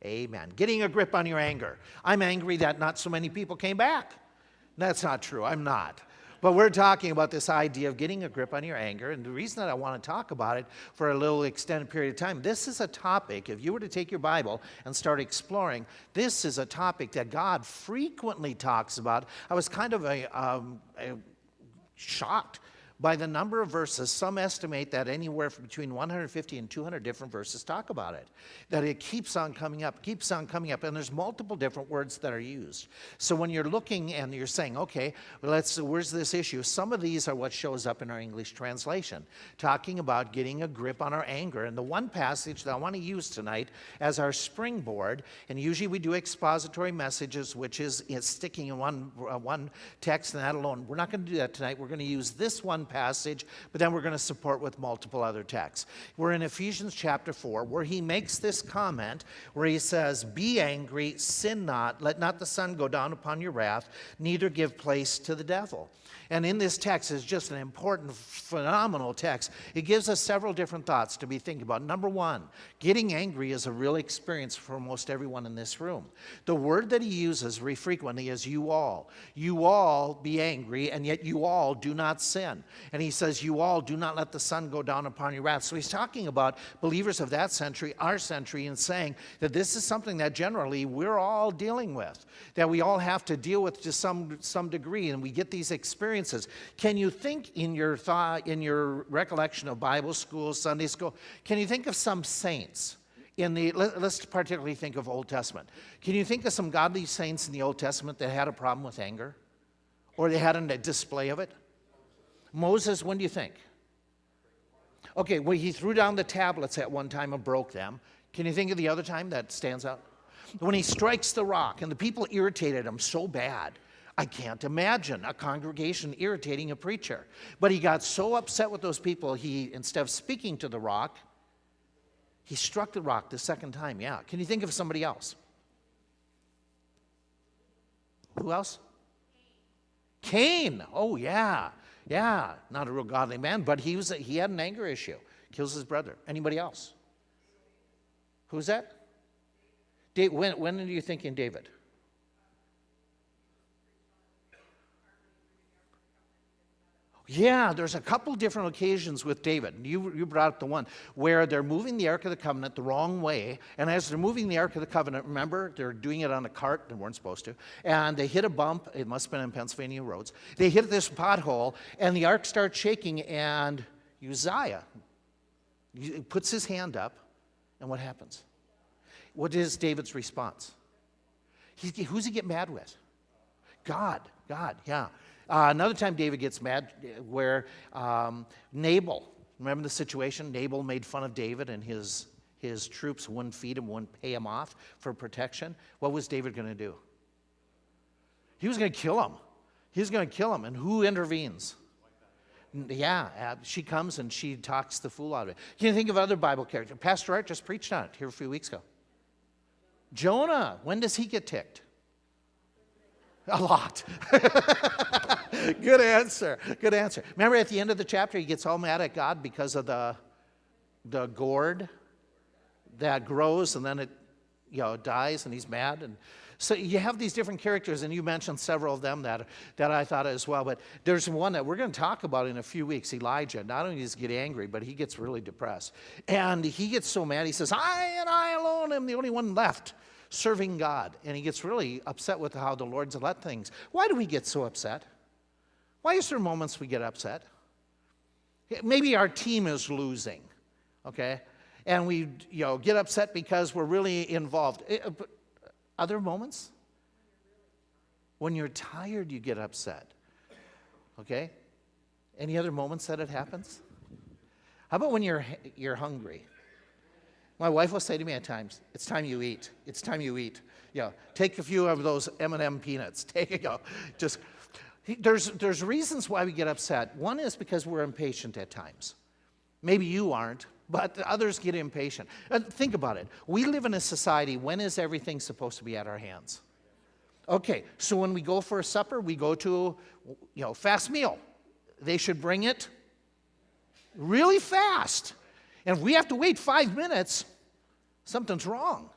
Amen. Getting a grip on your anger. I'm angry that not so many people came back. That's not true. I'm not. But we're talking about this idea of getting a grip on your anger. And the reason that I want to talk about it for a little extended period of time, this is a topic, if you were to take your Bible and start exploring, this is a topic that God frequently talks about. I was kind of shocked by the number of verses. Some estimate that anywhere from between 150 and 200 different verses talk about it. That it keeps on coming up, and there's multiple different words that are used. So when you're looking and you're saying, okay, where's this issue? Some of these are what shows up in our English translation, talking about getting a grip on our anger. And the one passage that I want to use tonight as our springboard, and usually we do expository messages, which is sticking in one text and that alone. We're not going to do that tonight. We're going to use this one passage, but then we're going to support with multiple other texts. We're in Ephesians chapter 4, where he makes this comment, where he says, be angry, sin not, let not the sun go down upon your wrath, neither give place to the devil. And in this text is just an important, phenomenal text. It gives us several different thoughts to be thinking about. Number one, getting angry is a real experience for most everyone in this room. The word that he uses very frequently is you all. You all be angry, and yet you all do not sin. And he says, you all do not let the sun go down upon your wrath. So he's talking about believers of that century, our century, and saying that this is something that generally we're all dealing with, that we all have to deal with to some degree, and we get these experiences. Can you think in your thought, in your recollection of Bible school, Sunday school, can you think of some saints let's particularly think of Old Testament. Can you think of some godly saints in the Old Testament that had a problem with anger? Or they had a display of it? Moses, when do you think? Okay, well, he threw down the tablets at one time and broke them. Can you think of the other time that stands out? When he strikes the rock and the people irritated him so bad. I can't imagine a congregation irritating a preacher. But he got so upset with those people, he, instead of speaking to the rock, he struck the rock the second time. Yeah. Can you think of somebody else? Who else? Cain. Oh, yeah. Yeah. Not a real godly man, but he had an anger issue. Kills his brother. Anybody else? Who's that? When are you thinking David? Yeah, there's a couple different occasions with David. You brought up the one where they're moving the Ark of the Covenant the wrong way. And as they're moving the Ark of the Covenant, remember, they're doing it on a cart. They weren't supposed to. And they hit a bump. It must have been in Pennsylvania roads. They hit this pothole, and the Ark starts shaking, and Uzziah puts his hand up, and what happens? What is David's response? Who's he get mad with? God, yeah. Another time David gets mad where Nabal, remember the situation? Nabal made fun of David and his troops wouldn't feed him, wouldn't pay him off for protection. What was David going to do? He was going to kill him. And who intervenes? Yeah, she comes and she talks the fool out of it. Can you think of other Bible characters? Pastor Art just preached on it here a few weeks ago. Jonah, when does he get ticked? A lot. Good answer. Remember at the end of the chapter, he gets all mad at God because of the gourd that grows and then it dies and he's mad. And so you have these different characters, and you mentioned several of them that I thought as well. But there's one that we're going to talk about in a few weeks, Elijah. Not only does he get angry, but he gets really depressed. And he gets so mad, he says, I alone am the only one left serving God. And he gets really upset with how the Lord's let things. Why do we get so upset? Why is there moments we get upset? Maybe our team is losing, okay? And we get upset because we're really involved. But other moments? When you're tired, you get upset, okay? Any other moments that it happens? How about when you're hungry? My wife will say to me at times, it's time you eat. It's time you eat. Take a few of those M&M peanuts. Take it, just, there's reasons why we get upset. One is because we're impatient at times. Maybe you aren't, but others get impatient. Think about it. We live in a society, when is everything supposed to be at our hands? Okay, so when we go for a supper, we go to, fast meal. They should bring it really fast. And if we have to wait 5 minutes, something's wrong.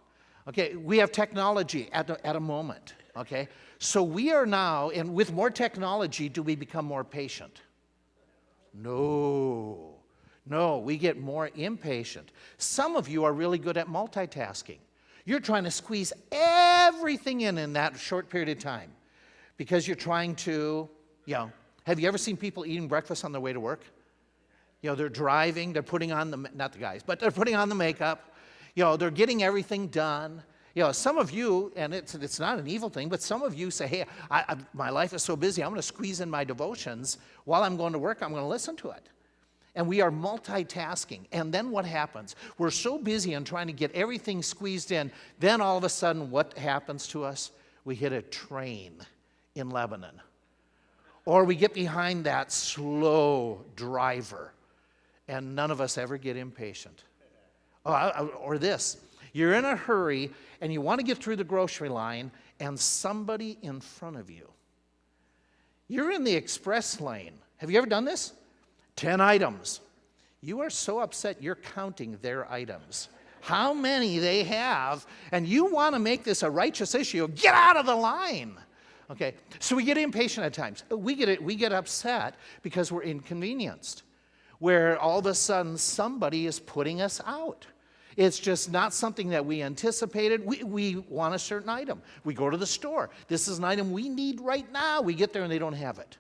Okay, we have technology at a moment, okay? So we are now, and with more technology, do we become more patient? No, we get more impatient. Some of you are really good at multitasking. You're trying to squeeze everything in that short period of time because you're trying to, have you ever seen people eating breakfast on their way to work? They're driving, they're putting on not the guys, but they're putting on the makeup. They're getting everything done. Some of you, and it's not an evil thing, but some of you say, hey, my life is so busy, I'm going to squeeze in my devotions. While I'm going to work, I'm going to listen to it. And we are multitasking. And then what happens? We're so busy on trying to get everything squeezed in, then all of a sudden, what happens to us? We hit a train in Lebanon. Or we get behind that slow driver, and none of us ever get impatient. Or this, you're in a hurry and you want to get through the grocery line and somebody in front of you. You're in the express lane. Have you ever done this? 10 items. You are so upset you're counting their items. How many they have, and you want to make this a righteous issue. Get out of the line. Okay, so we get impatient at times. We get upset because we're inconvenienced, where all of a sudden somebody is putting us out. It's just not something that we anticipated. We want a certain item. We go to the store. This is an item we need right now. We get there and they don't have it.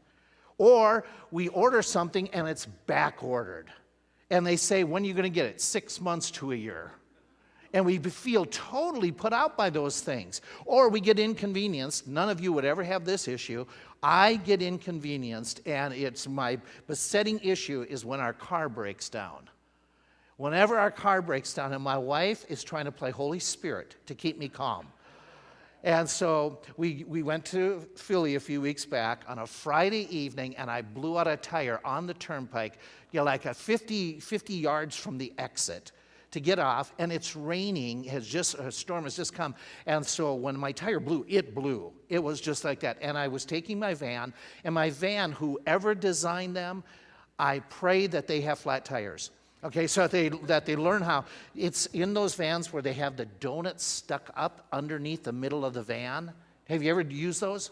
Or we order something and it's back ordered. And they say, when are you going to get it? 6 months to a year. And we feel totally put out by those things. Or we get inconvenienced. None of you would ever have this issue. I get inconvenienced, and it's my besetting issue is when our car breaks down. Whenever our car breaks down, and my wife is trying to play Holy Spirit to keep me calm. And so we went to Philly a few weeks back on a Friday evening, and I blew out a tire on the turnpike, like a 50 yards from the exit to get off, and it's raining, a storm has just come. And so when my tire blew. It was just like that. And I was taking my van, and my van, whoever designed them, I pray that they have flat tires. Okay, so that they learn how. It's in those vans where they have the donuts stuck up underneath the middle of the van. Have you ever used those?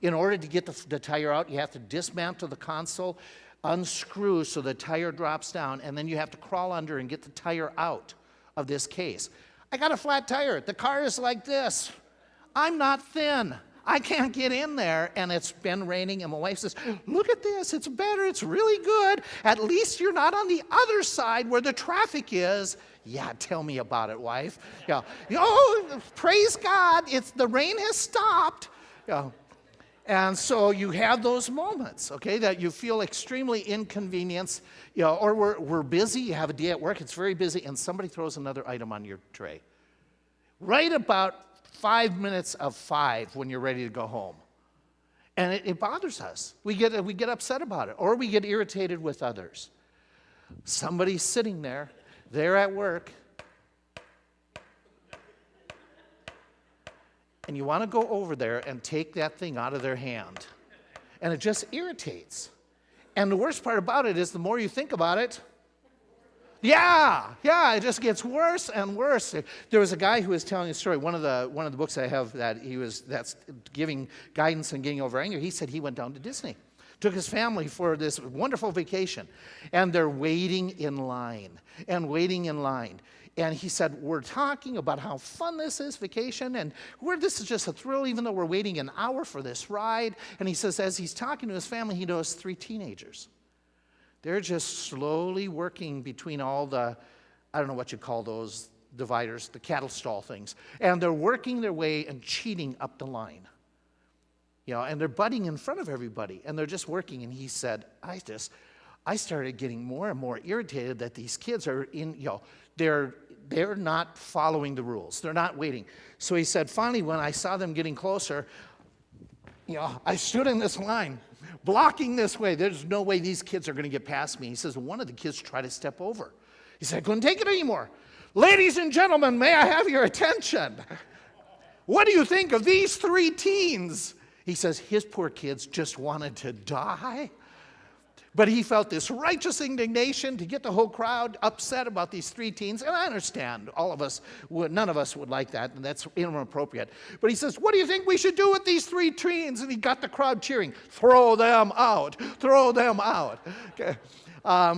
In order to get the tire out, you have to dismantle the console, unscrew so the tire drops down, and then you have to crawl under and get the tire out of this case. I got a flat tire. The car is like this. I'm not thin. I can't get in there, and it's been raining, and my wife says, look at this, it's better, it's really good. At least you're not on the other side where the traffic is. Yeah, tell me about it, wife. Yeah. Oh, praise God, the rain has stopped. Yeah. And so you have those moments, okay, that you feel extremely inconvenienced, or we're busy, you have a day at work, it's very busy, and somebody throws another item on your tray. Right about 5 minutes of 5 when you're ready to go home. And it bothers us. We get upset about it, or we get irritated with others. Somebody's sitting there, they're at work, and you want to go over there and take that thing out of their hand. And it just irritates. And the worst part about it is the more you think about it, it just gets worse and worse. There was a guy who was telling a story. One of the books I have that's giving guidance and getting over anger. He said he went down to Disney, took his family for this wonderful vacation, and they're waiting in line. And he said, we're talking about how fun this is, vacation, and this is just a thrill, even though we're waiting an hour for this ride. And he says, as he's talking to his family, he knows 3 teenagers. They're just slowly working between all the, I don't know what you call those dividers, the cattle stall things. And they're working their way and cheating up the line. And they're butting in front of everybody. And they're just working. And he said, I started getting more and more irritated that these kids are they're not following the rules. They're not waiting. So he said, finally, when I saw them getting closer, I stood in this line, blocking this way. There's no way these kids are going to get past me. He says, one of the kids tried to step over. He said, I couldn't take it anymore. Ladies and gentlemen, may I have your attention? What do you think of these 3 teens? He says, his poor kids just wanted to die. But he felt this righteous indignation to get the whole crowd upset about these three teens. And I understand, none of us would like that, and that's inappropriate. But he says, what do you think we should do with these three teens? And he got the crowd cheering, throw them out, throw them out. Okay.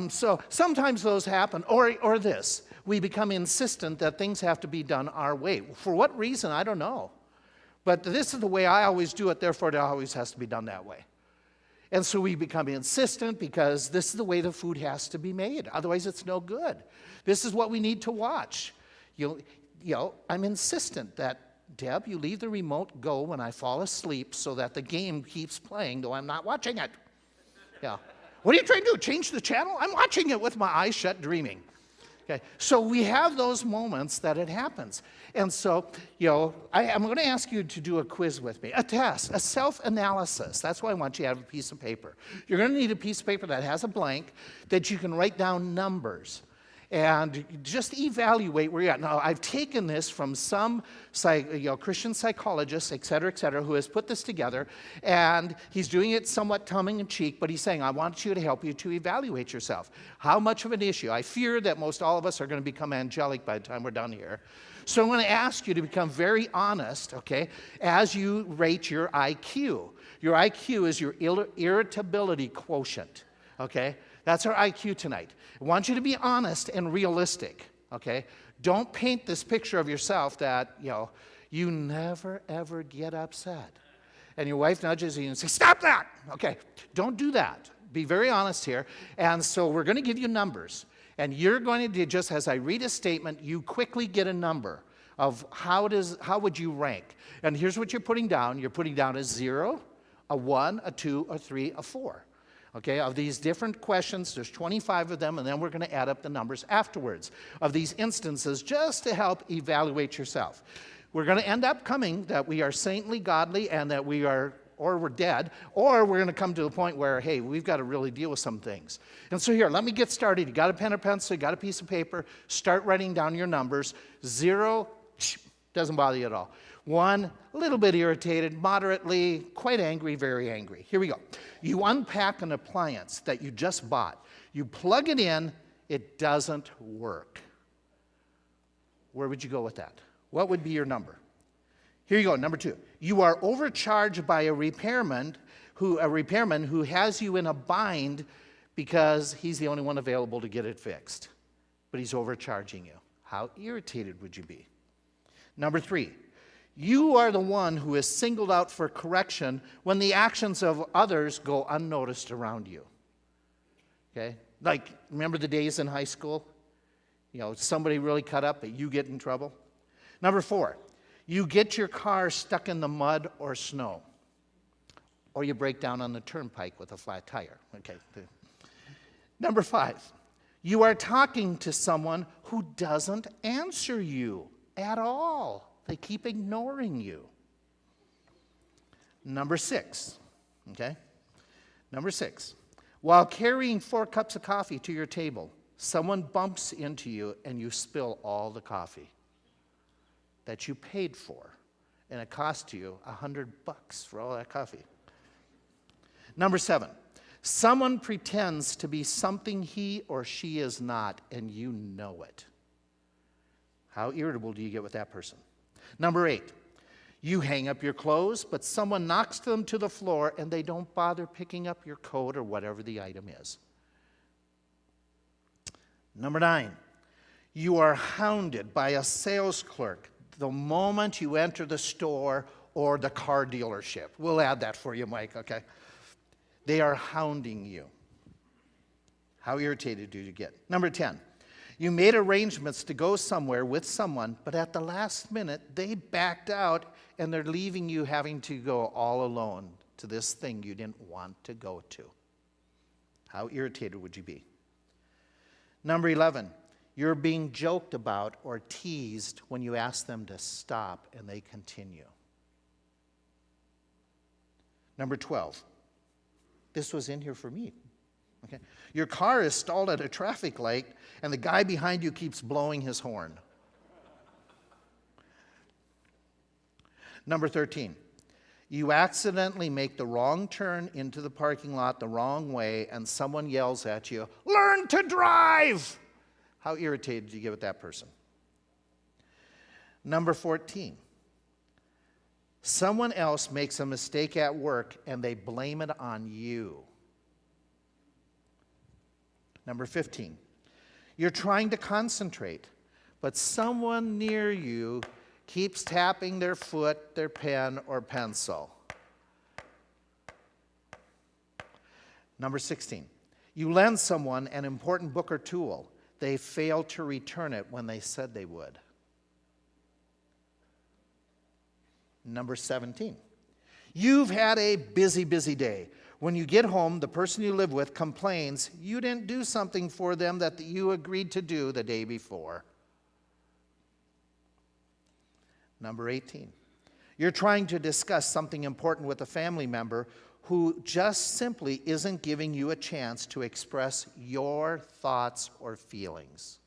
So sometimes those happen, or this. We become insistent that things have to be done our way. For what reason, I don't know. But this is the way I always do it, therefore it always has to be done that way. And so we become insistent because this is the way the food has to be made. Otherwise, it's no good. This is what we need to watch. I'm insistent that, Deb, you leave the remote go when I fall asleep so that the game keeps playing, though I'm not watching it. Yeah. What are you trying to do? Change the channel? I'm watching it with my eyes shut, dreaming. Okay. So we have those moments that it happens. And so, I'm going to ask you to do a quiz with me, a test, a self-analysis. That's why I want you to have a piece of paper. You're going to need a piece of paper that has a blank that you can write down numbers and just evaluate where you're at. Now, I've taken this from some Christian psychologist, et cetera, who has put this together, and he's doing it somewhat tongue-in-cheek, but he's saying, I want you to help you to evaluate yourself. How much of an issue? I fear that most all of us are going to become angelic by the time we're done here. So I'm going to ask you to become very honest, okay, as you rate your IQ. Your IQ is your irritability quotient, okay? That's our IQ tonight. I want you to be honest and realistic, okay? Don't paint this picture of yourself that, you never, ever get upset. And your wife nudges you and says, stop that! Okay, don't do that. Be very honest here. And so we're going to give you numbers. And you're going to, just as I read a statement, you quickly get a number of how would you rank. And here's what you're putting down. You're putting down a 0, a 1, a 2, a 3, a 4. Okay, of these different questions, there's 25 of them, and then we're going to add up the numbers afterwards of these instances just to help evaluate yourself. We're going to end up coming that we are saintly, godly, and that we are, or we're dead, or we're going to come to the point where, hey, we've got to really deal with some things. And so here, let me get started. You got a pen or pencil, you got a piece of paper, start writing down your numbers. 0, doesn't bother you at all. 1, a little bit irritated, moderately, quite angry, very angry. Here we go. You unpack an appliance that you just bought. You plug it in, it doesn't work. Where would you go with that? What would be your number? Here you go, number 2. You are overcharged by a repairman who has you in a bind because he's the only one available to get it fixed. But he's overcharging you. How irritated would you be? Number 3. You are the one who is singled out for correction when the actions of others go unnoticed around you. Okay? Like, remember the days in high school? Somebody really cut up, but you get in trouble. Number 4, you get your car stuck in the mud or snow. Or you break down on the turnpike with a flat tire. Okay. Number 5, you are talking to someone who doesn't answer you at all. They keep ignoring you. Number 6, okay? Number 6, while carrying 4 cups of coffee to your table, someone bumps into you and you spill all the coffee that you paid for, and it cost you $100 for all that coffee. Number 7, someone pretends to be something he or she is not, and you know it. How irritable do you get with that person? Number 8, you hang up your clothes, but someone knocks them to the floor and they don't bother picking up your coat or whatever the item is. Number 9, you are hounded by a sales clerk the moment you enter the store or the car dealership. We'll add that for you, Mike, okay? They are hounding you. How irritated do you get? Number 10, you made arrangements to go somewhere with someone, but at the last minute, they backed out and they're leaving you having to go all alone to this thing you didn't want to go to. How irritated would you be? Number 11, you're being joked about or teased when you ask them to stop and they continue. Number 12, this was in here for me. Okay. Your car is stalled at a traffic light, and the guy behind you keeps blowing his horn. Number 13, You accidentally make the wrong turn into the parking lot the wrong way, and someone yells at you, "Learn to drive!" How irritated do you get with that person? Number 14. Someone else makes a mistake at work and they blame it on you. Number 15. You're trying to concentrate, but someone near you keeps tapping their foot, their pen, or pencil. Number 16. You lend someone an important book or tool. They fail to return it when they said they would. Number 17. You've had a busy, busy day. When you get home, the person you live with complains you didn't do something for them that you agreed to do the day before. Number 18. You're trying to discuss something important with a family member who just simply isn't giving you a chance to express your thoughts or feelings.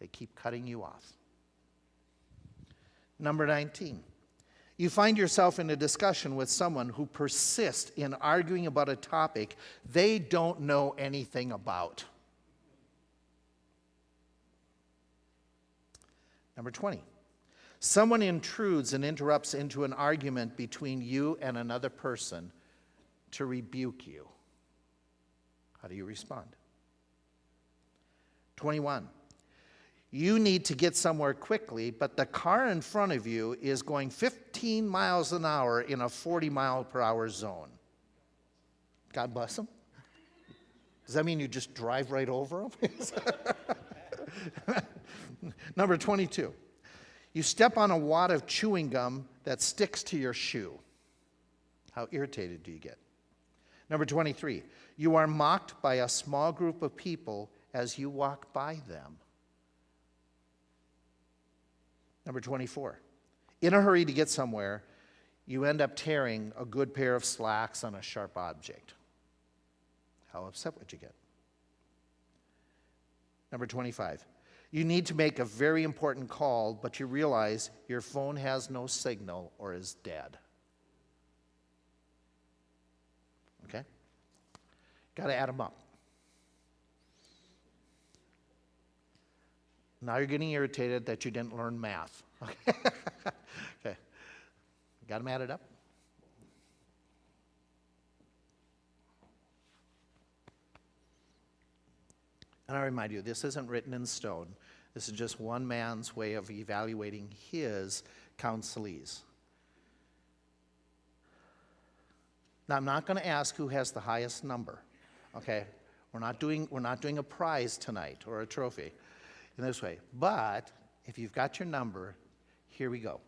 They keep cutting you off. Number 19. You find yourself in a discussion with someone who persists in arguing about a topic they don't know anything about. Number 20. Someone intrudes and interrupts into an argument between you and another person to rebuke you. How do you respond? 21. You need to get somewhere quickly, but the car in front of you is going 15 miles an hour in a 40-mile-per-hour zone. God bless them. Does that mean you just drive right over them? Number 22. You step on a wad of chewing gum that sticks to your shoe. How irritated do you get? Number 23. You are mocked by a small group of people as you walk by them. Number 24, in a hurry to get somewhere, you end up tearing a good pair of slacks on a sharp object. How upset would you get? Number 25, you need to make a very important call, but you realize your phone has no signal or is dead. Okay? Got to add them up. Now you're getting irritated that you didn't learn math. Okay. Okay. Got them added up? And I remind you, this isn't written in stone. This is just one man's way of evaluating his counselees. Now, I'm not going to ask who has the highest number. Okay? We're not doing a prize tonight or a trophy in this way. But if you've got your number, here we go.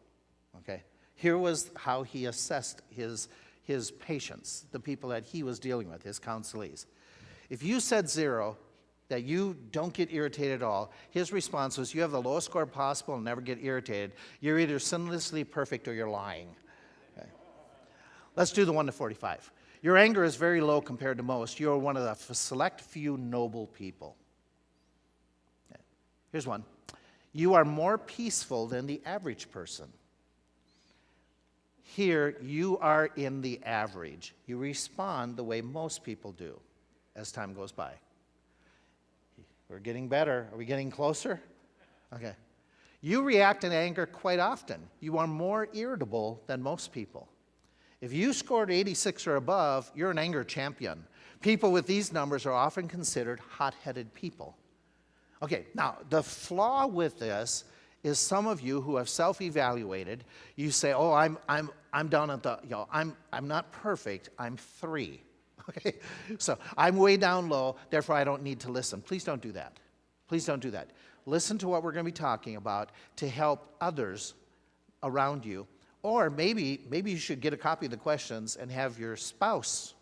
Okay? Here was how he assessed his patients, the people that he was dealing with, his counselees. If you said 0, that you don't get irritated at all, his response was, you have the lowest score possible and never get irritated. You're either sinlessly perfect or you're lying. Okay. Let's do the 1 to 45. Your anger is very low compared to most. You're one of the select few noble people. Okay. Here's one. You are more peaceful than the average person. Here, you are in the average. You respond the way most people do as time goes by. We're getting better. Are we getting closer? Okay. You react in anger quite often. You are more irritable than most people. If you scored 86 or above, you're an anger champion. People with these numbers are often considered hot-headed people. Okay, now the flaw with this is some of you who have self-evaluated, you say, "Oh, I'm down at the, I'm not perfect. I'm 3." Okay, so I'm way down low, therefore I don't need to listen. Please don't do that. Please don't do that. Listen to what we're going to be talking about to help others around you. Or maybe you should get a copy of the questions and have your spouse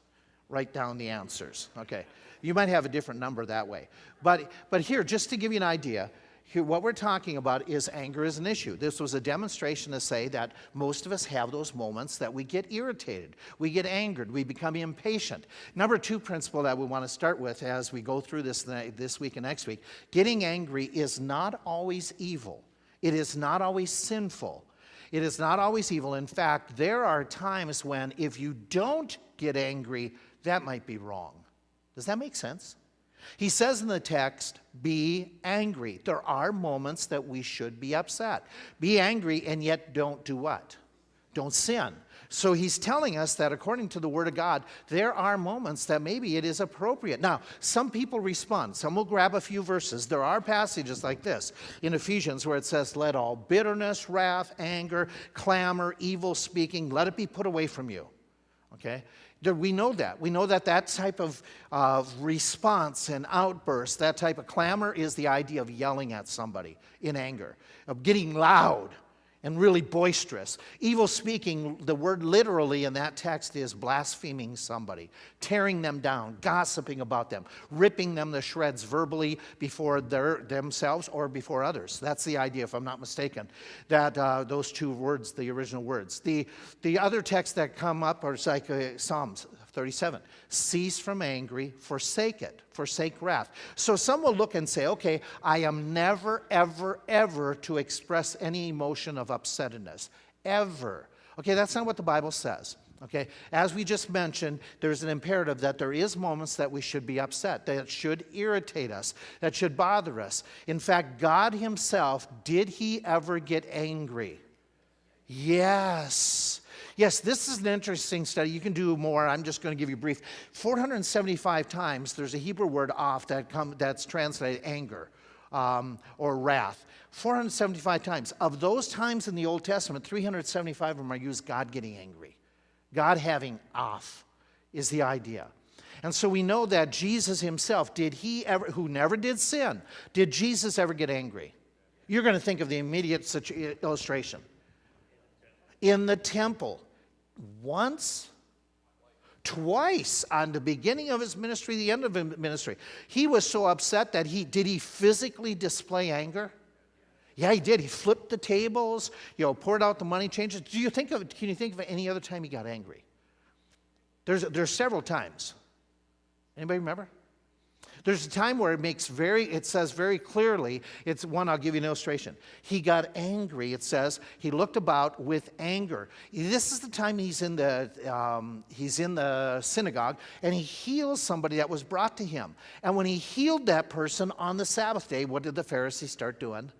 write down the answers. Okay, you might have a different number that way. But here, just to give you an idea, here, what we're talking about is anger is an issue. This was a demonstration to say that most of us have those moments that we get irritated, we get angered, we become impatient. Number 2 principle that we want to start with as we go through this week and next week, getting angry is not always evil. It is not always sinful. It is not always evil. In fact, there are times when if you don't get angry, that might be wrong. Does that make sense? He says in the text, be angry. There are moments that we should be upset. Be angry and yet don't do what? Don't sin. So he's telling us that according to the Word of God, there are moments that maybe it is appropriate. Now, some people respond. Some will grab a few verses. There are passages like this in Ephesians where it says, let all bitterness, wrath, anger, clamor, evil speaking, let it be put away from you. Okay? We know that. We know that that type of response and outburst, that type of clamor is the idea of yelling at somebody in anger, of getting loud and really boisterous. Evil speaking, the word literally in that text is blaspheming somebody, tearing them down, gossiping about them, ripping them to shreds verbally before themselves or before others. That's the idea, if I'm not mistaken, that those two words, the original words. The other texts that come up are like Psalms 37. Cease from angry, forsake it, forsake wrath. So some will look and say, okay, I am never, ever, ever to express any emotion of upsetness. Ever. Okay, that's not what the Bible says. Okay, as we just mentioned, there's an imperative that there is moments that we should be upset, that should irritate us, that should bother us. In fact, God himself, did he ever get angry? Yes. Yes, this is an interesting study. You can do more. I'm just going to give you a brief. 475 times there's a Hebrew word off that's translated anger or wrath. 475 times. Of those times in the Old Testament, 375 of them are used God getting angry. God having off is the idea. And so we know that Jesus himself, who never did sin, did Jesus ever get angry? You're going to think of the immediate illustration. In the temple, once, twice, on the beginning of his ministry, the end of his ministry. He was so upset that did he physically display anger? Yeah, he did. He flipped the tables, poured out the money changers. Can you think of any other time he got angry? There's several times. Anybody remember? There's a time where it says very clearly, it's one, I'll give you an illustration. He got angry, it says, he looked about with anger. This is the time he's in the synagogue, and he heals somebody that was brought to him. And when he healed that person on the Sabbath day, what did the Pharisees start doing?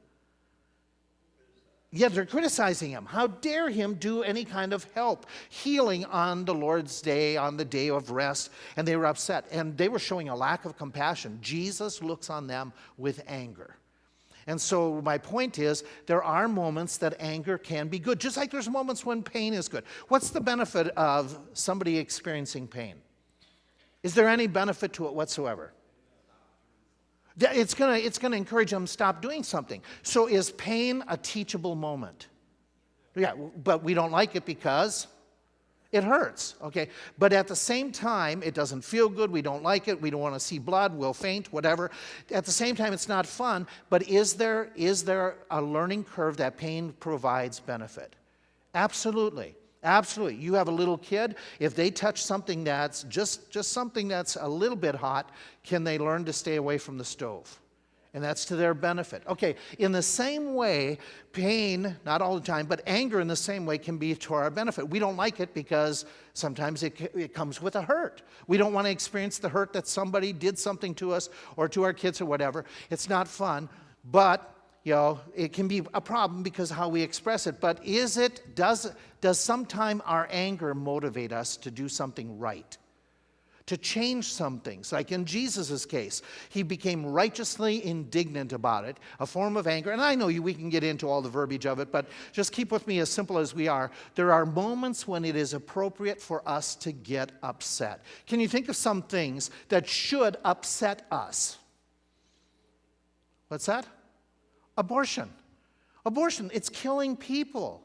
Yeah, they're criticizing him. How dare him do any kind of help, healing on the Lord's day, on the day of rest, and they were upset. And they were showing a lack of compassion. Jesus looks on them with anger. And so my point is, there are moments that anger can be good, just like there's moments when pain is good. What's the benefit of somebody experiencing pain? Is there any benefit to it whatsoever? It's going to encourage them to stop doing something. So is pain a teachable moment? Yeah, but we don't like it because it hurts, okay? But at the same time, it doesn't feel good. We don't like it. We don't want to see blood. We'll faint, whatever. At the same time, it's not fun. But is there a learning curve that pain provides benefit? Absolutely. Absolutely. You have a little kid, if they touch something that's just something that's a little bit hot, can they learn to stay away from the stove? And that's to their benefit. Okay, in the same way, pain, not all the time, but anger in the same way can be to our benefit. We don't like it because sometimes it comes with a hurt. We don't want to experience the hurt that somebody did something to us or to our kids or whatever. It's not fun, but it can be a problem because of how we express it. But does sometime our anger motivate us to do something right? To change some things? Like in Jesus' case, he became righteously indignant about it, a form of anger. And I know we can get into all the verbiage of it, but just keep with me as simple as we are. There are moments when it is appropriate for us to get upset. Can you think of some things that should upset us? What's that? Abortion. Abortion, it's killing people.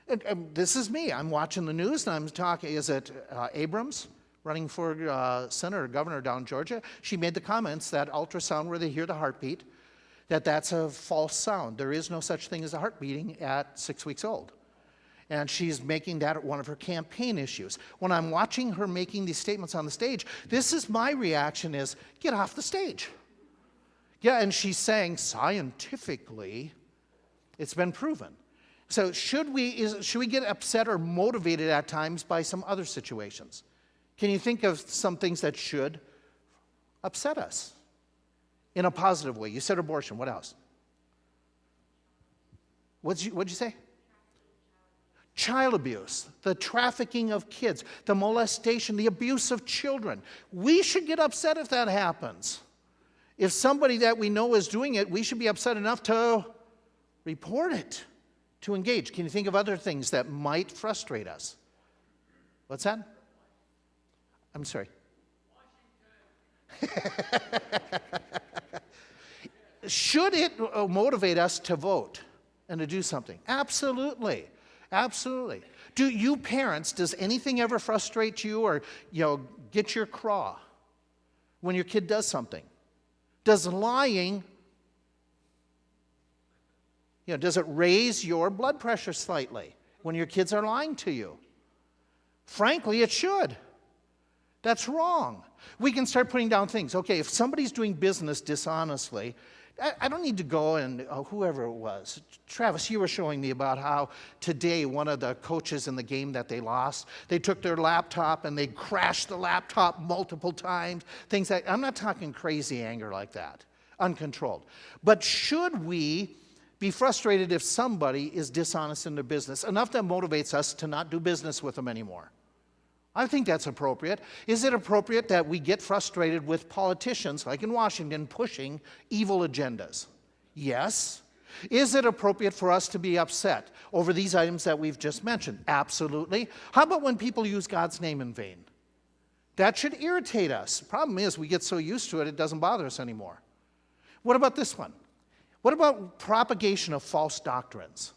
And this is me. I'm watching the news and I'm talking, is it Abrams running for senator or governor down in Georgia? She made the comments that ultrasound where they hear the heartbeat, that's a false sound. There is no such thing as a heart beating at 6 weeks old. And she's making that one of her campaign issues. When I'm watching her making these statements on the stage, this is my reaction is, get off the stage. Yeah, and she's saying scientifically, it's been proven. So should we get upset or motivated at times by some other situations? Can you think of some things that should upset us in a positive way? You said abortion. What else? What'd you say? Child abuse, the trafficking of kids, the molestation, the abuse of children. We should get upset if that happens. If somebody that we know is doing it, we should be upset enough to report it, to engage. Can you think of other things that might frustrate us? What's that? I'm sorry. Should it motivate us to vote and to do something? Absolutely. Absolutely. Do you parents, does anything ever frustrate you or, get your craw when your kid does something? Does lying, does it raise your blood pressure slightly when your kids are lying to you? Frankly, it should. That's wrong. We can start putting down things. Okay, if somebody's doing business dishonestly, I don't need to go and whoever it was. Travis, you were showing me about how today one of the coaches in the game that they lost, they took their laptop and they crashed the laptop multiple times. Things like, I'm not talking crazy anger like that, uncontrolled. But should we be frustrated if somebody is dishonest in their business, enough that motivates us to not do business with them anymore? I think that's appropriate. Is it appropriate that we get frustrated with politicians, like in Washington, pushing evil agendas? Yes. Is it appropriate for us to be upset over these items that we've just mentioned? Absolutely. How about when people use God's name in vain? That should irritate us. The problem is we get so used to it, it doesn't bother us anymore. What about this one? What about propagation of false doctrines?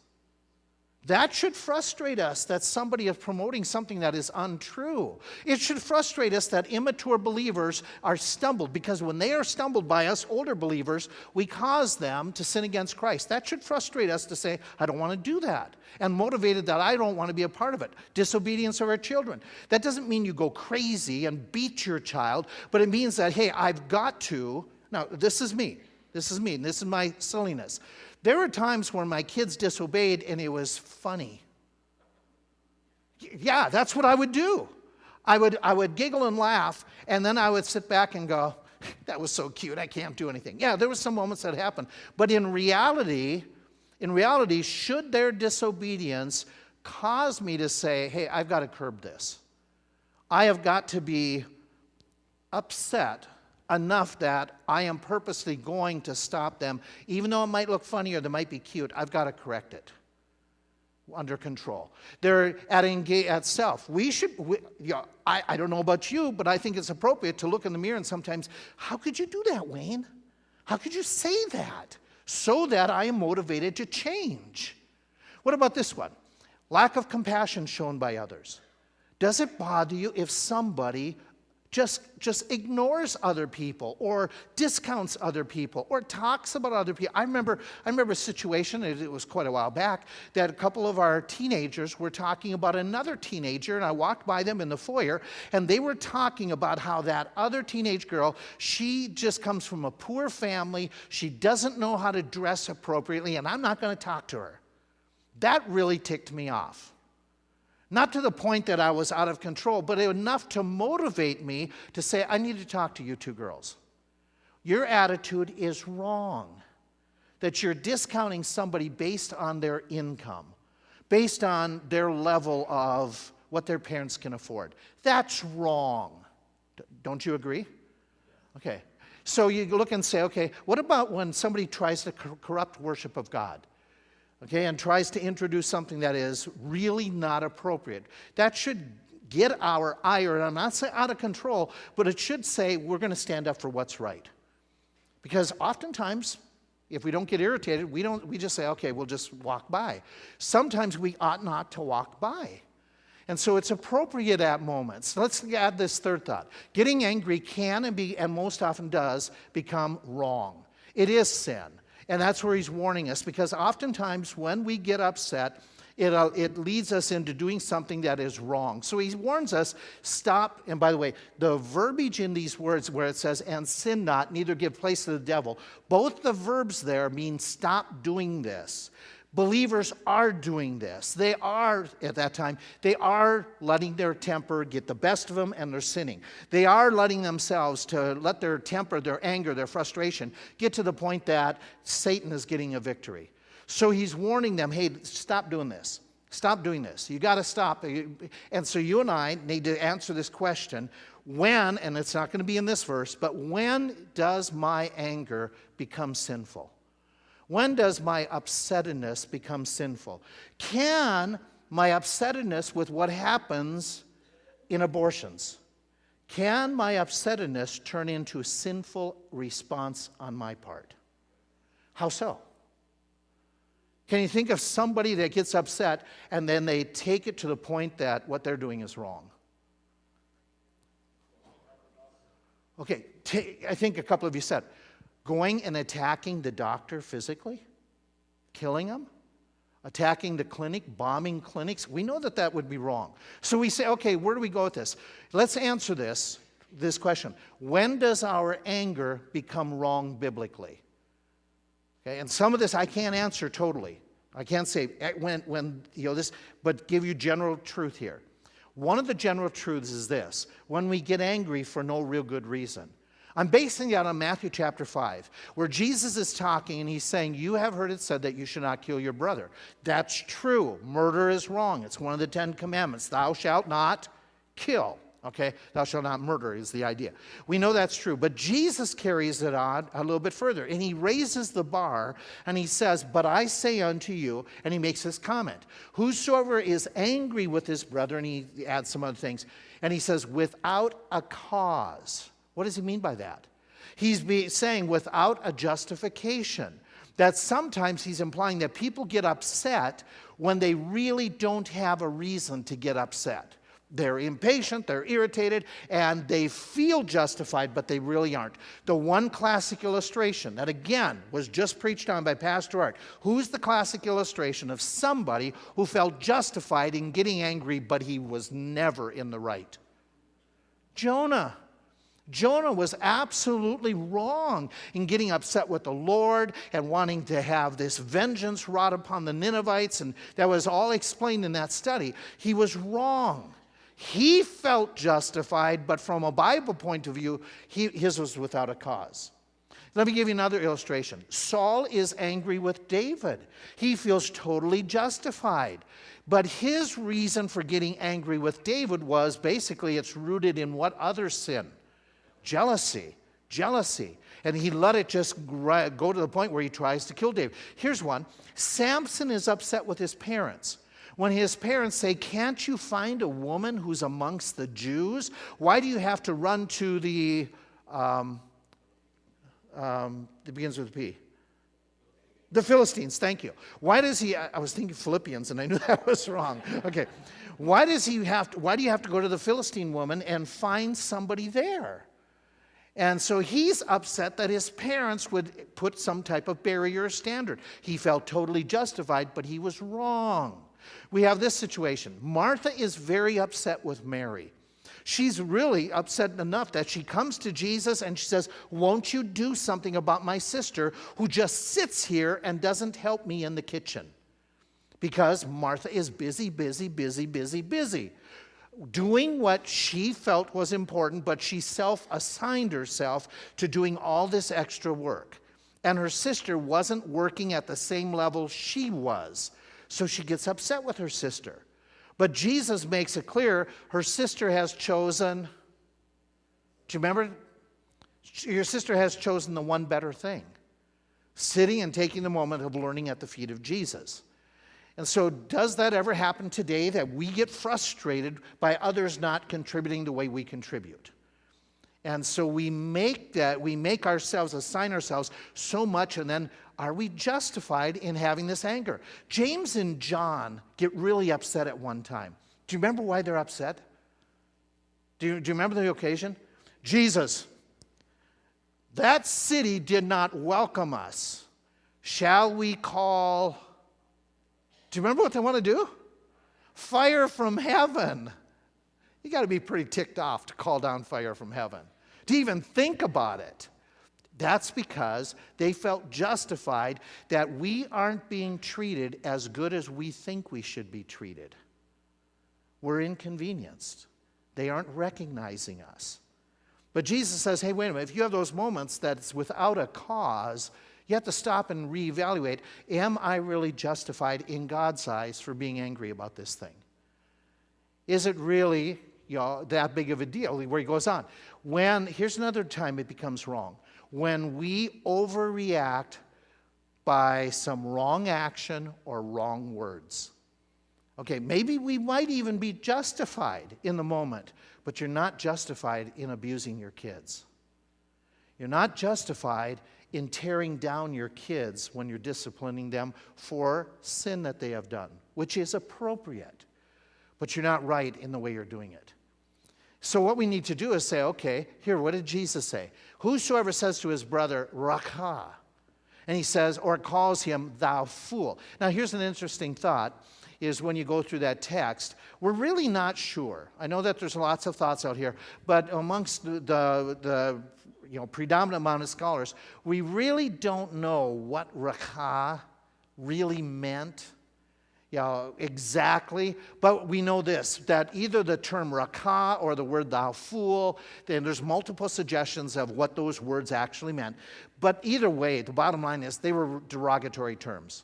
That should frustrate us that somebody is promoting something that is untrue. It should frustrate us that immature believers are stumbled, because when they are stumbled by us older believers, we cause them to sin against Christ. That should frustrate us to say, I don't want to do that, and motivated that I don't want to be a part of it. Disobedience of our children. That doesn't mean you go crazy and beat your child, but it means that, hey, I've got to, now this is me, and this is my silliness. There were times when my kids disobeyed and it was funny. Yeah, that's what I would do. I would giggle and laugh, and then I would sit back and go, that was so cute, I can't do anything. Yeah, there were some moments that happened. But in reality, should their disobedience cause me to say, hey, I've got to curb this. I have got to be upset enough that I am purposely going to stop them, even though it might look funny or they might be cute. I've got to correct it. Under control. They're at self. I don't know about you, but I think it's appropriate to look in the mirror and sometimes, how could you do that, Wayne? How could you say that? So that I am motivated to change. What about this one? Lack of compassion shown by others. Does it bother you if somebody just ignores other people or discounts other people or talks about other people? I remember a situation, it was quite a while back, that a couple of our teenagers were talking about another teenager, and I walked by them in the foyer, and they were talking about how that other teenage girl, she just comes from a poor family, she doesn't know how to dress appropriately, and I'm not going to talk to her. That really ticked me off. Not to the point that I was out of control, but enough to motivate me to say, I need to talk to you two girls. Your attitude is wrong. That you're discounting somebody based on their income, based on their level of what their parents can afford. That's wrong. Don't you agree? Okay. So you look and say, okay, what about when somebody tries to corrupt worship of God? Okay, and tries to introduce something that is really not appropriate. That should get our ire, and I'm not saying out of control, but it should say we're going to stand up for what's right. Because oftentimes, if we don't get irritated, we just say, okay, we'll just walk by. Sometimes we ought not to walk by. And so it's appropriate at moments. Let's add this third thought. Getting angry can and most often does become wrong. It is sin. And that's where he's warning us, because oftentimes when we get upset, it leads us into doing something that is wrong. So he warns us, stop. And by the way, the verbiage in these words where it says, and sin not, neither give place to the devil, both the verbs there mean stop doing this. Believers are doing this. They are, at that time, they are letting their temper get the best of them, and they're sinning. They are letting themselves to let their temper, their anger, their frustration get to the point that Satan is getting a victory. So he's warning them, hey, stop doing this. Stop doing this. You got to stop. And so you and I need to answer this question. When, and it's not going to be in this verse, but when does my anger become sinful? When does my upsettedness become sinful? Can my upsettedness with what happens in abortions, can my upsettedness turn into a sinful response on my part? How so? Can you think of somebody that gets upset and then they take it to the point that what they're doing is wrong? Okay, I think a couple of you said, going and attacking the doctor physically, killing him, attacking the clinic, bombing clinics. We know that that would be wrong. So we say, okay, where do we go with this? Let's answer this question. When does our anger become wrong biblically? Okay, and some of this I can't answer totally. I can't say when this, but give you general truth here. One of the general truths is this: when we get angry for no real good reason. I'm basing that on Matthew chapter 5, where Jesus is talking and he's saying, you have heard it said that you should not kill your brother. That's true. Murder is wrong. It's one of the 10 commandments. Thou shalt not kill. Okay? Thou shalt not murder is the idea. We know that's true. But Jesus carries it on a little bit further. And he raises the bar and he says, but I say unto you, and he makes this comment, whosoever is angry with his brother, and he adds some other things, and he says, without a cause. What does he mean by that? He's saying without a justification. That sometimes he's implying that people get upset when they really don't have a reason to get upset. They're impatient, they're irritated, and they feel justified, but they really aren't. The one classic illustration that, again, was just preached on by Pastor Art. Who's the classic illustration of somebody who felt justified in getting angry, but he was never in the right? Jonah. Jonah was absolutely wrong in getting upset with the Lord and wanting to have this vengeance wrought upon the Ninevites, and that was all explained in that study. He was wrong. He felt justified, but from a Bible point of view, his was without a cause. Let me give you another illustration. Saul is angry with David. He feels totally justified. But his reason for getting angry with David was basically it's rooted in what other sin? Jealousy. And he let it just go to the point where he tries to kill David. Here's one. Samson is upset with his parents. When his parents say, can't you find a woman who's amongst the Jews? Why do you have to run to the, it begins with a P. The Philistines, thank you. Why does he, I was thinking Philippians and I knew that was wrong. Okay. Why do you have to go to the Philistine woman and find somebody there? And so he's upset that his parents would put some type of barrier or standard. He felt totally justified, but he was wrong. We have this situation. Martha is very upset with Mary. She's really upset enough that she comes to Jesus and she says, won't you do something about my sister who just sits here and doesn't help me in the kitchen? Because Martha is busy. Doing what she felt was important, but she self-assigned herself to doing all this extra work. And her sister wasn't working at the same level she was. So she gets upset with her sister. But Jesus makes it clear her sister has chosen, do you remember? Your sister has chosen the one better thing. Sitting and taking the moment of learning at the feet of Jesus. And so does that ever happen today that we get frustrated by others not contributing the way we contribute? And so we make ourselves, assign ourselves so much, and then are we justified in having this anger? James and John get really upset at one time. Do you remember why they're upset? Do you remember the occasion? Jesus, that city did not welcome us. Shall we call... Do you remember what they want to do? Fire from heaven. You got to be pretty ticked off to call down fire from heaven. To even think about it. That's because they felt justified that we aren't being treated as good as we think we should be treated. We're inconvenienced. They aren't recognizing us. But Jesus says, hey, wait a minute, if you have those moments that's without a cause, you have to stop and reevaluate, am I really justified in God's eyes for being angry about this thing? Is it really, that big of a deal? Where he goes on. Here's another time it becomes wrong. When we overreact by some wrong action or wrong words. Okay, maybe we might even be justified in the moment, but you're not justified in abusing your kids. You're not justified in tearing down your kids when you're disciplining them for sin that they have done, which is appropriate, but you're not right in the way you're doing it. So what we need to do is say, okay, here, what did Jesus say? Whosoever says to his brother, Rakha, and he says, or calls him, thou fool. Now, here's an interesting thought, is when you go through that text, we're really not sure. I know that there's lots of thoughts out here, but amongst the predominant amount of scholars, we really don't know what Rakha really meant. Exactly. But we know this, that either the term rakah or the word thou fool, then there's multiple suggestions of what those words actually meant. But either way, the bottom line is they were derogatory terms.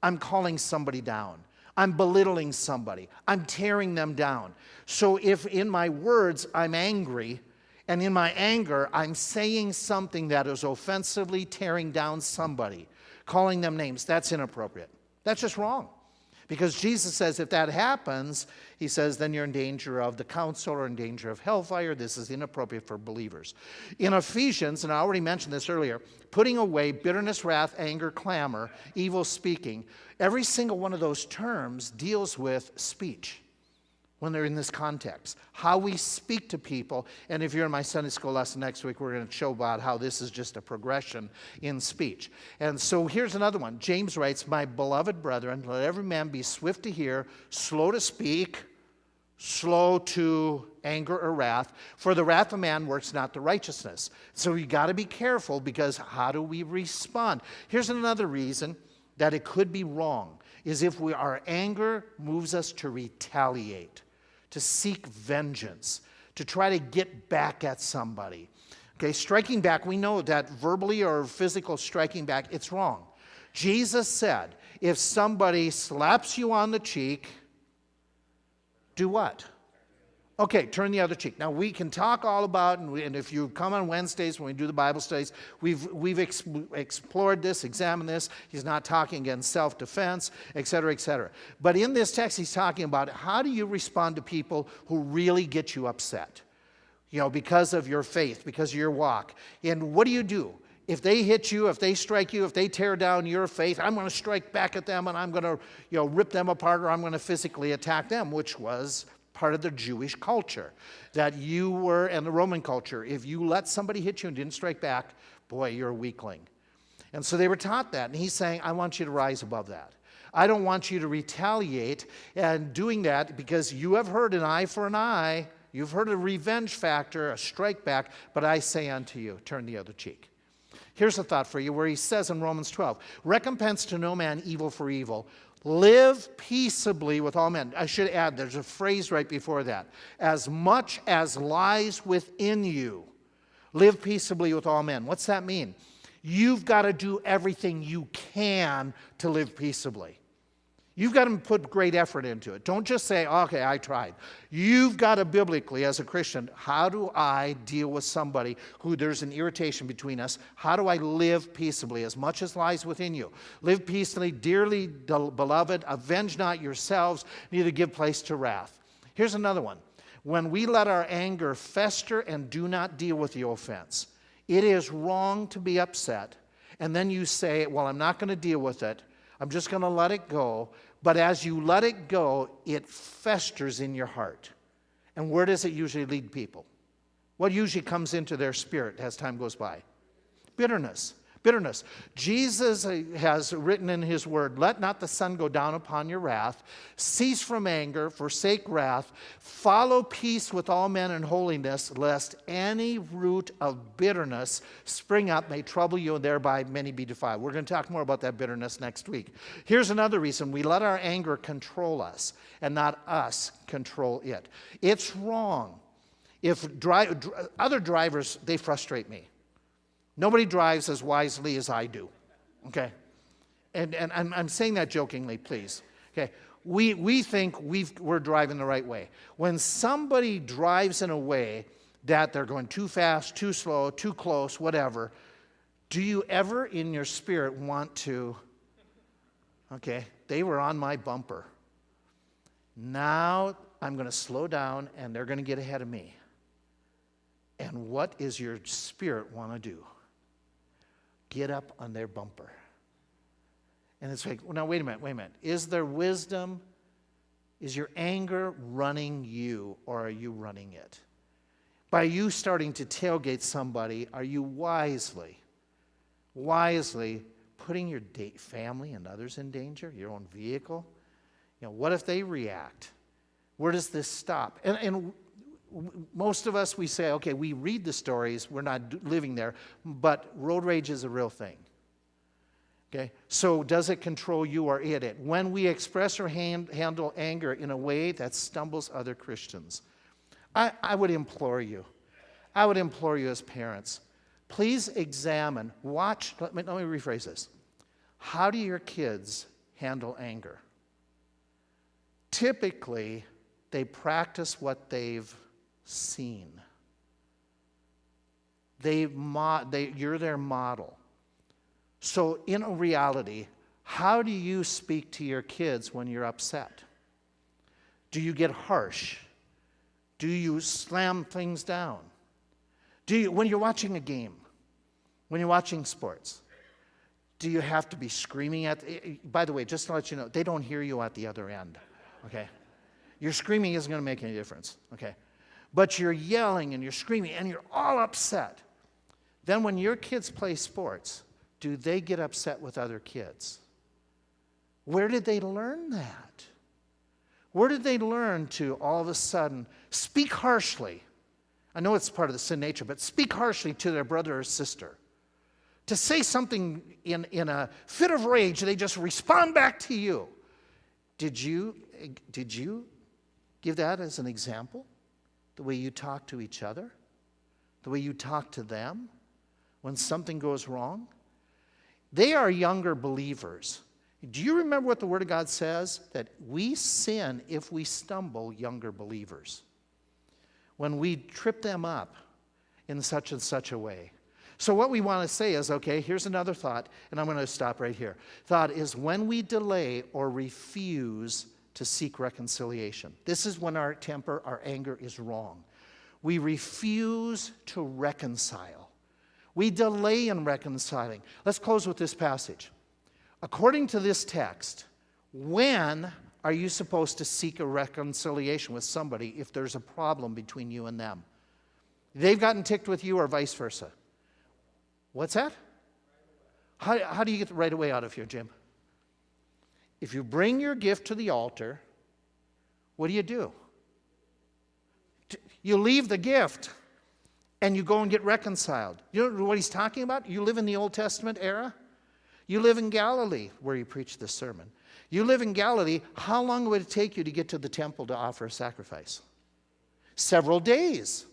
I'm calling somebody down. I'm belittling somebody. I'm tearing them down. So if in my words I'm angry, and in my anger I'm saying something that is offensively tearing down somebody, calling them names, that's inappropriate. That's just wrong. Because Jesus says if that happens, he says, then you're in danger of the council or in danger of hellfire. This is inappropriate for believers. In Ephesians, and I already mentioned this earlier, putting away bitterness, wrath, anger, clamor, evil speaking, every single one of those terms deals with speech when they're in this context. How we speak to people, and if you're in my Sunday school lesson next week, we're going to show about how this is just a progression in speech. And so here's another one. James writes, my beloved brethren, let every man be swift to hear, slow to speak, slow to anger or wrath, for the wrath of man works not the righteousness. So you got to be careful, because how do we respond? Here's another reason that it could be wrong, is if our anger moves us to retaliate, to seek vengeance, to try to get back at somebody. Okay, striking back, we know that verbally or physical striking back, it's wrong. Jesus said, if somebody slaps you on the cheek, do what? Okay, turn the other cheek. Now, we can talk all about, and if you come on Wednesdays when we do the Bible studies, we've explored this, examined this. He's not talking against self-defense, et cetera, et cetera. But in this text, he's talking about how do you respond to people who really get you upset, because of your faith, because of your walk. And what do? If they hit you, if they strike you, if they tear down your faith, I'm going to strike back at them, and I'm going to rip them apart, or I'm going to physically attack them, which was part of the Jewish culture, that you were, and the Roman culture, if you let somebody hit you and didn't strike back, boy, you're a weakling. And so they were taught that, and he's saying, I want you to rise above that. I don't want you to retaliate, and doing that because you have heard an eye for an eye, you've heard a revenge factor, a strike back, but I say unto you, turn the other cheek. Here's a thought for you where he says in Romans 12, recompense to no man evil for evil, live peaceably with all men. I should add, there's a phrase right before that. As much as lies within you, live peaceably with all men. What's that mean? You've got to do everything you can to live peaceably. You've got to put great effort into it. Don't just say, okay, I tried. You've got to biblically, as a Christian, how do I deal with somebody who there's an irritation between us? How do I live peaceably, as much as lies within you? Live peaceably, dearly beloved, avenge not yourselves, neither give place to wrath. Here's another one. When we let our anger fester and do not deal with the offense, it is wrong to be upset, and then you say, well, I'm not going to deal with it. I'm just going to let it go. But as you let it go, it festers in your heart. And where does it usually lead people? What usually comes into their spirit as time goes by? Bitterness. Bitterness. Jesus has written in his word, let not the sun go down upon your wrath. Cease from anger, forsake wrath. Follow peace with all men and holiness, lest any root of bitterness spring up, may trouble you, and thereby many be defiled. We're going to talk more about that bitterness next week. Here's another reason. We let our anger control us and not us control it. It's wrong. If other drivers, they frustrate me. Nobody drives as wisely as I do, okay? And I'm saying that jokingly, please, okay? We think we're driving the right way. When somebody drives in a way that they're going too fast, too slow, too close, whatever, do you ever in your spirit want to, okay, they were on my bumper. Now I'm going to slow down and they're going to get ahead of me. And what is your spirit want to do? Get up on their bumper. And it's like, well, now wait a minute. Is there wisdom? Is your anger running you, or are you running it? By you starting to tailgate somebody, are you wisely putting your family and others in danger, your own vehicle? You know, what if they react? Where does this stop? And most of us, we say, okay, we read the stories, we're not living there, but road rage is a real thing. Okay? So does it control you or it? When we express or handle anger in a way that stumbles other Christians, I would implore you as parents, please examine, watch, let me rephrase this. How do your kids handle anger? Typically, they practice what they've seen. You're their model. So in reality, how do you speak to your kids when you're upset? Do you get harsh? Do you slam things down? When you're watching a game, when you're watching sports, do you have to be screaming by the way, just to let you know, they don't hear you at the other end, okay? Your screaming isn't going to make any difference, okay? But you're yelling and you're screaming and you're all upset. Then when your kids play sports, do they get upset with other kids? Where did they learn that? Where did they learn to all of a sudden speak harshly? I know it's part of the sin nature, but speak harshly to their brother or sister. To say something in a fit of rage, they just respond back to you. Did you give that as an example? The way you talk to each other? The way you talk to them when something goes wrong? They are younger believers. Do you remember what the Word of God says? That we sin if we stumble younger believers. When we trip them up in such and such a way. So what we want to say is, okay, here's another thought, and I'm going to stop right here. Thought is when we delay or refuse to seek reconciliation. This is when our temper, our anger is wrong. We refuse to reconcile. We delay in reconciling. Let's close with this passage. According to this text, when are you supposed to seek a reconciliation with somebody if there's a problem between you and them? They've gotten ticked with you or vice versa. What's that? How do you get the right away out of here, Jim? If you bring your gift to the altar, what do? You leave the gift and you go and get reconciled. You know what he's talking about? You live in the Old Testament era? You live in Galilee, where he preached this sermon. You live in Galilee. How long would it take you to get to the temple to offer a sacrifice? Several days.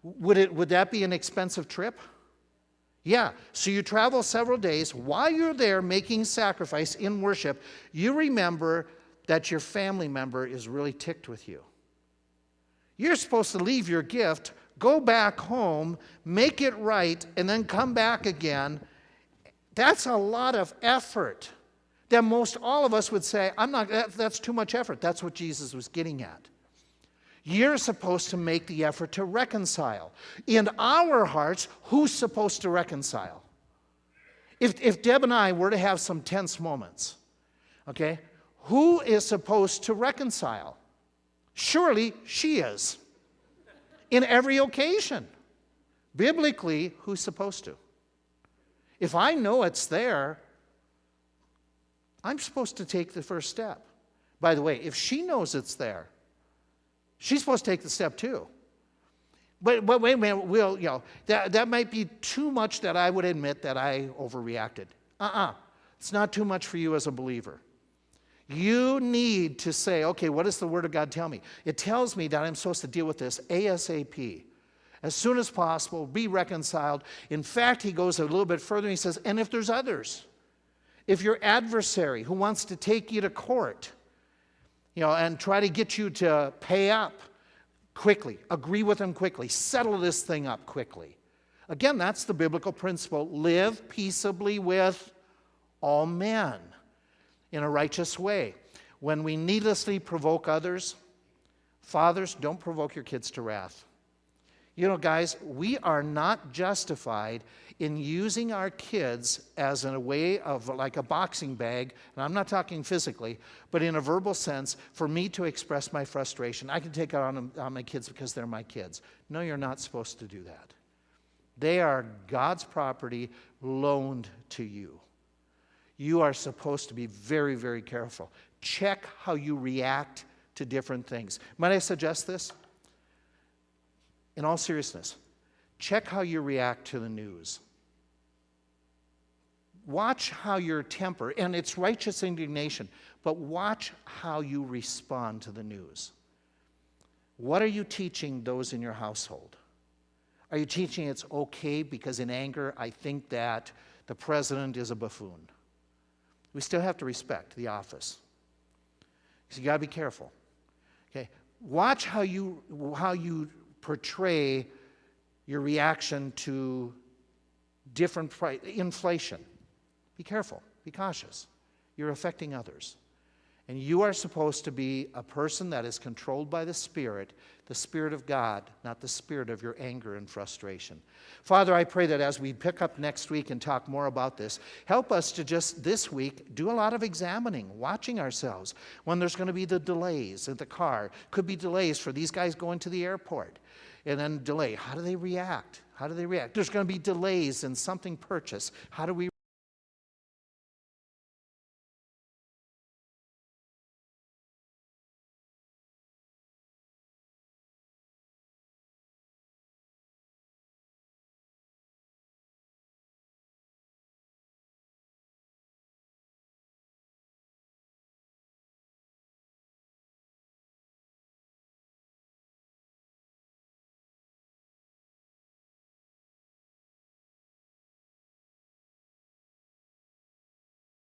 Would that be an expensive trip? Yeah, so you travel several days. While you're there making sacrifice in worship, you remember that your family member is really ticked with you. You're supposed to leave your gift, go back home, make it right, and then come back again. That's a lot of effort that most all of us would say, that's too much effort. That's what Jesus was getting at. You're supposed to make the effort to reconcile. In our hearts, who's supposed to reconcile? If Deb and I were to have some tense moments, okay, who is supposed to reconcile? Surely she is. In every occasion. Biblically, who's supposed to? If I know it's there, I'm supposed to take the first step. By the way, if she knows it's there, she's supposed to take the step too. But wait a minute, that might be too much that I would admit that I overreacted. It's not too much for you as a believer. You need to say, okay, what does the Word of God tell me? It tells me that I'm supposed to deal with this ASAP. As soon as possible, be reconciled. In fact, he goes a little bit further and he says, and if there's others, if your adversary who wants to take you to court, and try to get you to pay up quickly, agree with them quickly, settle this thing up quickly. Again, that's the biblical principle. Live peaceably with all men in a righteous way. When we needlessly provoke others, fathers, don't provoke your kids to wrath. Guys, we are not justified in using our kids as in a way of like a boxing bag, and I'm not talking physically, but in a verbal sense, for me to express my frustration. I can take it on my kids because they're my kids. No, you're not supposed to do that. They are God's property loaned to you. You are supposed to be very, very careful. Check how you react to different things. Might I suggest this? In all seriousness, check how you react to the news. Watch how your temper, and it's righteous indignation, but watch how you respond to the news. What are you teaching those in your household? Are you teaching it's okay because in anger I think that the president is a buffoon? We still have to respect the office. So you got to be careful. Okay, watch how you portray your reaction to different inflation. Be careful. Be cautious. You're affecting others. And you are supposed to be a person that is controlled by the Spirit of God, not the spirit of your anger and frustration. Father, I pray that as we pick up next week and talk more about this, help us to just this week do a lot of examining, watching ourselves. When there's going to be the delays in the car, could be delays for these guys going to the airport. And then delay. How do they react? There's going to be delays in something purchased. How do we